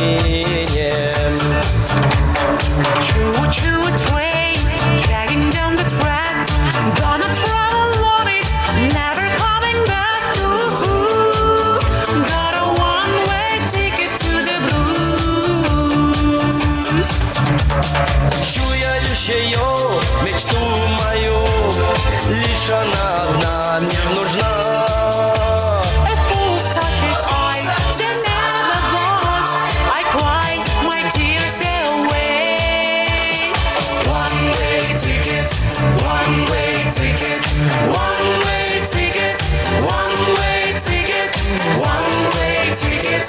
синем. Choo-choo train, dragging down the track. Gonna travel on it, never coming back. Ooh, got a one-way ticket to the blues. Чуя лишь ее, мечту мою, лишь она одна мне нужна. A fool such as I, there never was. I cry my tears away. One-way ticket, one-way ticket, one-way ticket, one-way ticket, one-way ticket,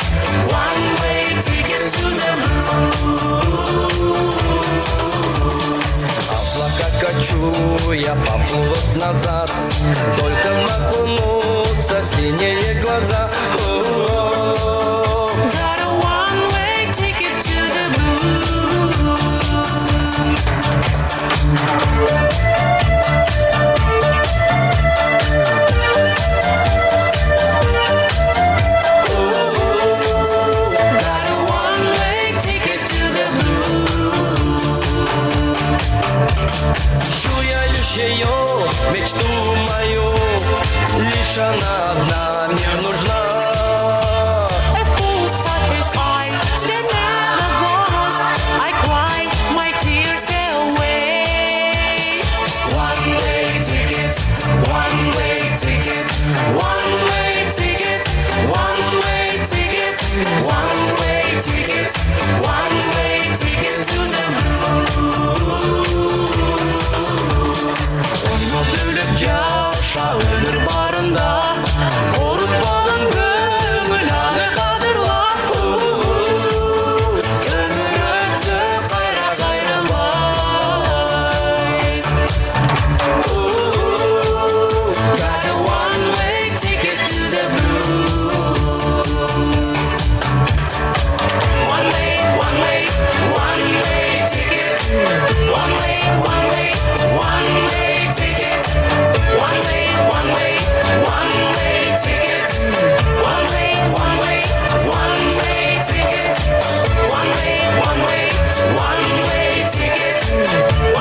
one-way ticket to the blues. Облака качу, я поплывут назад, только наклонутся синие глаза. О-о-о. Got a one-way ticket to the blues. Got a one-way ticket to the blues. Чуя лишь ее, мечту мою, лишь она одна мне нужна. A fool such as I, there never was. I cry my tears away. One-way ticket, one-way ticket, one-way ticket, one-way ticket, one-way ticket, one-way ticket to the blues. Onu bölüp yaşa ömür barında, unutmadım gönül anı kadırla. Gönül ötsün kayraz ayrılmay. Got a one-way ticket to the blues. One-way, one-way, one-way ticket. One-way, one-way, one-way ticket. One-way, one-way, one-way ticket. One-way, one-way, one-way ticket. One-way, one-way, one-way ticket.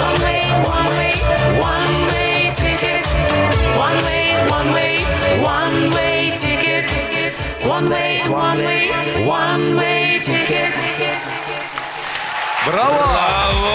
One-way, one-way, one-way ticket. One-way, one-way, one-way ticket. One-way, one-way, one-way ticket. Браво!